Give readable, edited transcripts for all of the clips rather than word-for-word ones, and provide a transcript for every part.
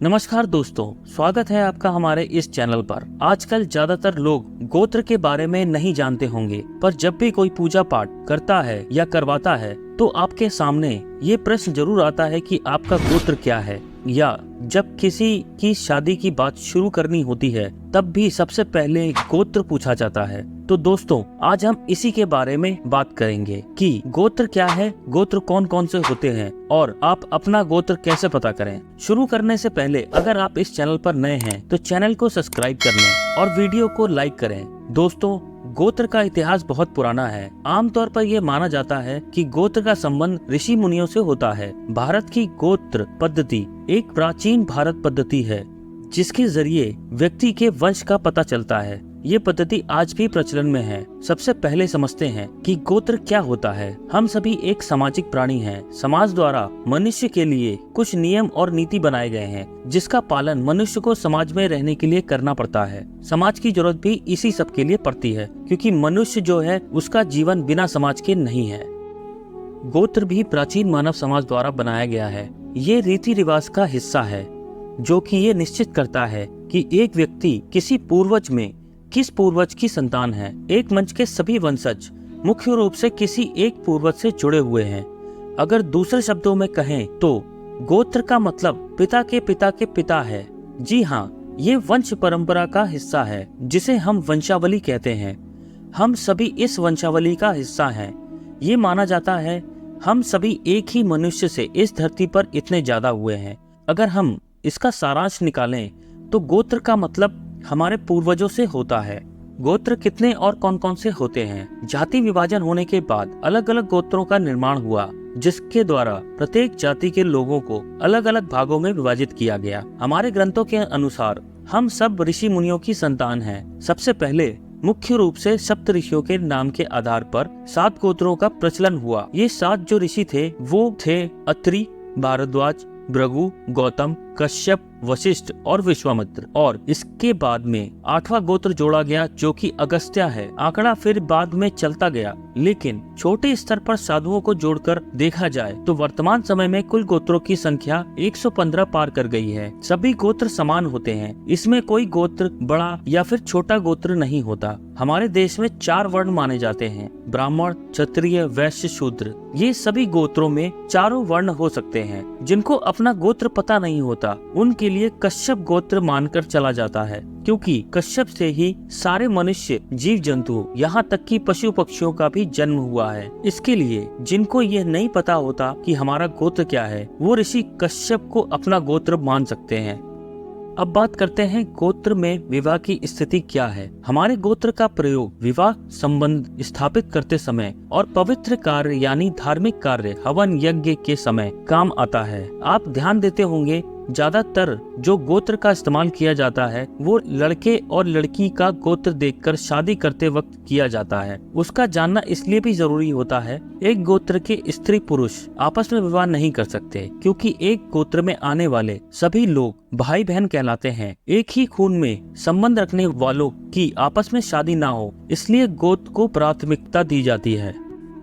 नमस्कार दोस्तों, स्वागत है आपका हमारे इस चैनल पर। आजकल ज्यादातर लोग गोत्र के बारे में नहीं जानते होंगे, पर जब भी कोई पूजा पाठ करता है या करवाता है तो आपके सामने ये प्रश्न जरूर आता है कि आपका गोत्र क्या है। या जब किसी की शादी की बात शुरू करनी होती है तब भी सबसे पहले गोत्र पूछा जाता है। तो दोस्तों, आज हम इसी के बारे में बात करेंगे कि गोत्र क्या है, गोत्र कौन कौन से होते हैं और आप अपना गोत्र कैसे पता करें। शुरू करने से पहले अगर आप इस चैनल पर नए हैं तो चैनल को सब्सक्राइब कर लें और वीडियो को लाइक करें। दोस्तों, गोत्र का इतिहास बहुत पुराना है। आमतौर पर यह माना जाता है कि गोत्र का संबंध ऋषि मुनियों से होता है। भारत की गोत्र पद्धति एक प्राचीन भारत पद्धति है जिसके जरिए व्यक्ति के वंश का पता चलता है। ये पद्धति आज भी प्रचलन में है। सबसे पहले समझते हैं कि गोत्र क्या होता है। हम सभी एक सामाजिक प्राणी हैं। समाज द्वारा मनुष्य के लिए कुछ नियम और नीति बनाए गए हैं जिसका पालन मनुष्य को समाज में रहने के लिए करना पड़ता है। समाज की जरूरत भी इसी सब के लिए पड़ती है, क्योंकि मनुष्य जो है उसका जीवन बिना समाज के नहीं है। गोत्र भी प्राचीन मानव समाज द्वारा बनाया गया है। ये रीति रिवाज का हिस्सा है जो कि ये निश्चित करता है कि एक व्यक्ति किसी पूर्वज में किस पूर्वज की संतान है। एक वंश के सभी वंशज मुख्य रूप से किसी एक पूर्वज से जुड़े हुए हैं। अगर दूसरे शब्दों में कहें तो गोत्र का मतलब पिता के पिता के पिता है। जी हाँ, ये वंश परंपरा का हिस्सा है जिसे हम वंशावली कहते हैं। हम सभी इस वंशावली का हिस्सा हैं। ये माना जाता है हम सभी एक ही मनुष्य से इस धरती पर इतने ज्यादा हुए हैं। अगर हम इसका सारांश निकालें तो गोत्र का मतलब हमारे पूर्वजों से होता है। गोत्र कितने और कौन कौन से होते हैं? जाति विभाजन होने के बाद अलग अलग गोत्रों का निर्माण हुआ जिसके द्वारा प्रत्येक जाति के लोगों को अलग अलग भागों में विभाजित किया गया। हमारे ग्रंथों के अनुसार हम सब ऋषि मुनियों की संतान हैं। सबसे पहले मुख्य रूप से सप्त ऋषियों के नाम के आधार पर 7 गोत्रों का प्रचलन हुआ। ये 7 जो ऋषि थे वो थे अत्रि, भारद्वाज, भृगु, गौतम, कश्यप, वशिष्ठ और विश्वामित्र। और इसके बाद में 8वां गोत्र जोड़ा गया जो कि अगस्त्य है। आंकड़ा फिर बाद में चलता गया, लेकिन छोटे स्तर पर साधुओं को जोड़कर देखा जाए तो वर्तमान समय में कुल गोत्रों की संख्या 115 पार कर गई है। सभी गोत्र समान होते हैं। इसमें कोई गोत्र बड़ा या फिर छोटा गोत्र नहीं होता। हमारे देश में 4 वर्ण माने जाते हैं: ब्राह्मण, क्षत्रिय, वैश्य, शूद्र। ये सभी गोत्रों में चारों वर्ण हो सकते हैं। जिनको अपना गोत्र पता नहीं होता उनके लिए कश्यप गोत्र मानकर चला जाता है, क्योंकि कश्यप से ही सारे मनुष्य, जीव जंतु, यहाँ तक कि पशु पक्षियों का भी जन्म हुआ है। इसके लिए जिनको ये नहीं पता होता कि हमारा गोत्र क्या है, वो ऋषि कश्यप को अपना गोत्र मान सकते हैं। अब बात करते हैं गोत्र में विवाह की स्थिति क्या है। हमारे गोत्र का प्रयोग विवाह संबंध स्थापित करते समय और पवित्र कार्य यानी धार्मिक कार्य, हवन यज्ञ के समय काम आता है। आप ध्यान देते होंगे ज्यादातर जो गोत्र का इस्तेमाल किया जाता है वो लड़के और लड़की का गोत्र देखकर शादी करते वक्त किया जाता है। उसका जानना इसलिए भी जरूरी होता है, एक गोत्र के स्त्री पुरुष आपस में विवाह नहीं कर सकते, क्योंकि एक गोत्र में आने वाले सभी लोग भाई बहन कहलाते हैं। एक ही खून में संबंध रखने वालों की आपस में शादी ना हो, इसलिए गोत्र को प्राथमिकता दी जाती है।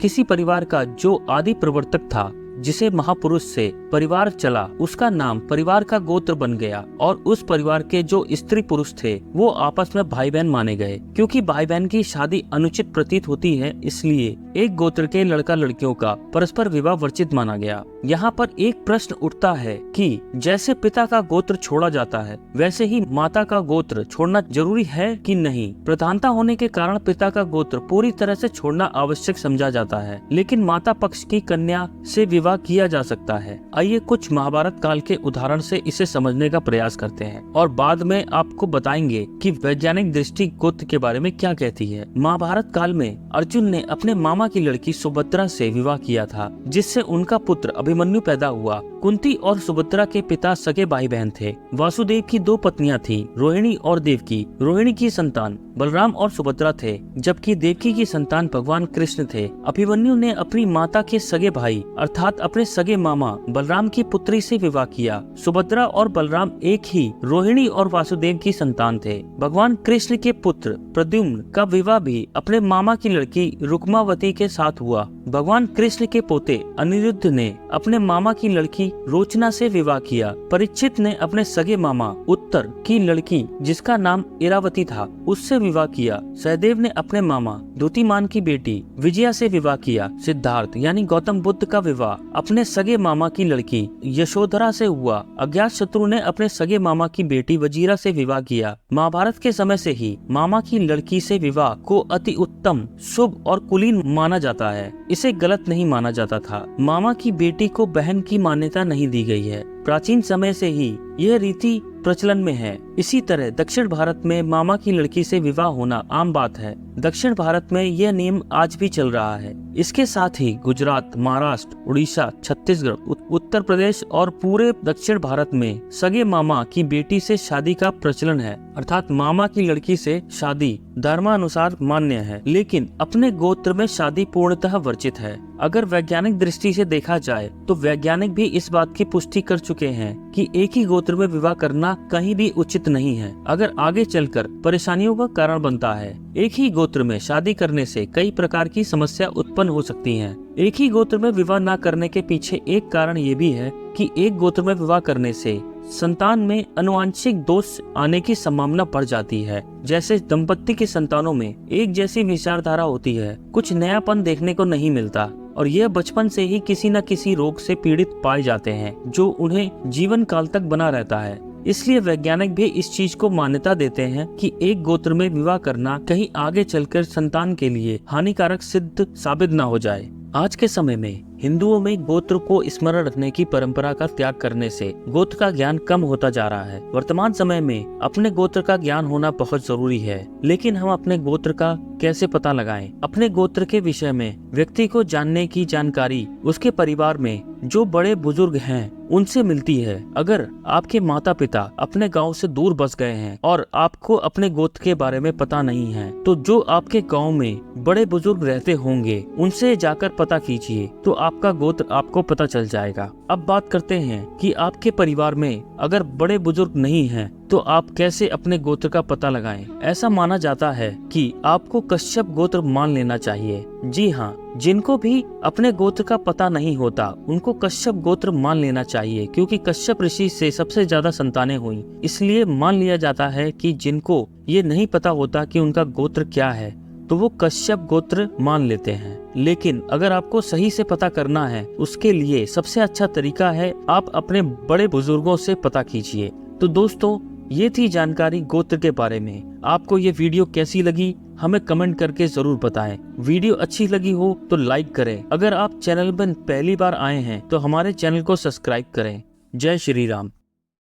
किसी परिवार का जो आदि प्रवर्तक था, जिसे महापुरुष से परिवार चला, उसका नाम परिवार का गोत्र बन गया और उस परिवार के जो स्त्री पुरुष थे वो आपस में भाई बहन माने गए। क्योंकि भाई बहन की शादी अनुचित प्रतीत होती है, इसलिए एक गोत्र के लड़का लड़कियों का परस्पर विवाह वर्जित माना गया। यहाँ पर एक प्रश्न उठता है कि जैसे पिता का गोत्र छोड़ा जाता है वैसे ही माता का गोत्र छोड़ना जरूरी है कि नहीं। प्रधानता होने के कारण पिता का गोत्र पूरी तरह से छोड़ना आवश्यक समझा जाता है, लेकिन माता पक्ष की कन्या से विवाह किया जा सकता है। आइए कुछ महाभारत काल के उदाहरण से इसे समझने का प्रयास करते हैं और बाद में आपको बताएंगे कि वैज्ञानिक दृष्टि गोत्र के बारे में क्या कहती है। महाभारत काल में अर्जुन ने अपने मामा की लड़की सुभद्रा से विवाह किया था, जिससे उनका पुत्र अभिमन्यु पैदा हुआ। कुंती और सुभद्रा के पिता सगे भाई बहन थे। वासुदेव की 2 पत्नियां थीं, रोहिणी और देवकी। रोहिणी की संतान बलराम और सुभद्रा थे, जबकि देवकी की संतान भगवान कृष्ण थे। अभिमन्यु ने अपनी माता के सगे भाई अर्थात अपने सगे मामा बलराम की पुत्री से विवाह किया। सुभद्रा और बलराम एक ही रोहिणी और वासुदेव की संतान थे। भगवान कृष्ण के पुत्र प्रद्युम्न का विवाह भी अपने मामा की लड़की रुक्मावती के साथ हुआ। भगवान कृष्ण के पोते अनिरुद्ध ने अपने मामा की लड़की रोचना से विवाह किया। परीक्षित ने अपने सगे मामा उत्तर की लड़की जिसका नाम इरावती था उससे विवाह किया। सहदेव ने अपने मामा द्युतिमान की बेटी विजया से विवाह किया। सिद्धार्थ यानी गौतम बुद्ध का विवाह अपने सगे मामा की लड़की यशोधरा से हुआ। अज्ञातशत्रु ने अपने सगे मामा की बेटी वजीरा से विवाह किया। महाभारत के समय से ही मामा की लड़की से विवाह को अति उत्तम, शुभ और कुलीन माना जाता है। इसे गलत नहीं माना जाता था। मामा की बेटी को बहन की मान्यता नहीं दी गई है। प्राचीन समय से ही यह रीति प्रचलन में है। इसी तरह दक्षिण भारत में मामा की लड़की से विवाह होना आम बात है। दक्षिण भारत में यह नियम आज भी चल रहा है। इसके साथ ही गुजरात, महाराष्ट्र, उड़ीसा, छत्तीसगढ़, उत्तर प्रदेश और पूरे दक्षिण भारत में सगे मामा की बेटी से शादी का प्रचलन है। अर्थात मामा की लड़की से शादी धर्मानुसार मान्य है, लेकिन अपने गोत्र में शादी पूर्णतः वर्जित है। अगर वैज्ञानिक दृष्टि से देखा जाए तो वैज्ञानिक भी इस बात की पुष्टि कर चुके हैं कि एक ही गोत्र में विवाह करना कहीं भी उचित नहीं है। अगर आगे चलकर परेशानियों का कारण बनता है। एक ही गोत्र में शादी करने से कई प्रकार की समस्या उत्पन्न हो सकती हैं। एक ही गोत्र में विवाह न करने के पीछे एक कारण ये भी है कि एक गोत्र में विवाह करने से संतान में अनुवांशिक दोष आने की संभावना बढ़ जाती है। जैसे दंपत्ति के संतानों में एक जैसी विचारधारा होती है, कुछ नयापन देखने को नहीं मिलता और यह बचपन से ही किसी न किसी रोग से पीड़ित पाए जाते हैं जो उन्हें जीवन काल तक बना रहता है। इसलिए वैज्ञानिक भी इस चीज को मान्यता देते हैं कि एक गोत्र में विवाह करना कहीं आगे चलकर संतान के लिए हानिकारक सिद्ध साबित न हो जाए। आज के समय में हिंदुओं में गोत्र को स्मरण रखने की परंपरा का त्याग करने से गोत्र का ज्ञान कम होता जा रहा है। वर्तमान समय में अपने गोत्र का ज्ञान होना बहुत जरूरी है, लेकिन हम अपने गोत्र का कैसे पता लगाएं? अपने गोत्र के विषय में व्यक्ति को जानने की जानकारी उसके परिवार में जो बड़े बुजुर्ग हैं उनसे मिलती है। अगर आपके माता पिता अपने गांव से दूर बस गए हैं और आपको अपने गोत्र के बारे में पता नहीं है, तो जो आपके गांव में बड़े बुजुर्ग रहते होंगे उनसे जाकर पता कीजिए, तो आपका गोत्र आपको पता चल जाएगा। अब बात करते हैं कि आपके परिवार में अगर बड़े बुजुर्ग नहीं हैं, तो आप कैसे अपने गोत्र का पता लगाएं? ऐसा माना जाता है कि आपको कश्यप गोत्र मान लेना चाहिए। जी हाँ, जिनको भी अपने गोत्र का पता नहीं होता उनको कश्यप गोत्र मान लेना चाहिए, क्योंकि कश्यप ऋषि से सबसे ज्यादा संतानें हुई। इसलिए मान लिया जाता है कि जिनको ये नहीं पता होता कि उनका गोत्र क्या है तो वो कश्यप गोत्र मान लेते हैं। लेकिन अगर आपको सही से पता करना है, उसके लिए सबसे अच्छा तरीका है आप अपने बड़े बुजुर्गों से पता कीजिए। तो दोस्तों, ये थी जानकारी गोत्र के बारे में। आपको ये वीडियो कैसी लगी हमें कमेंट करके जरूर बताएं। वीडियो अच्छी लगी हो तो लाइक करें। अगर आप चैनल पर पहली बार आए हैं तो हमारे चैनल को सब्सक्राइब करें। जय श्री राम।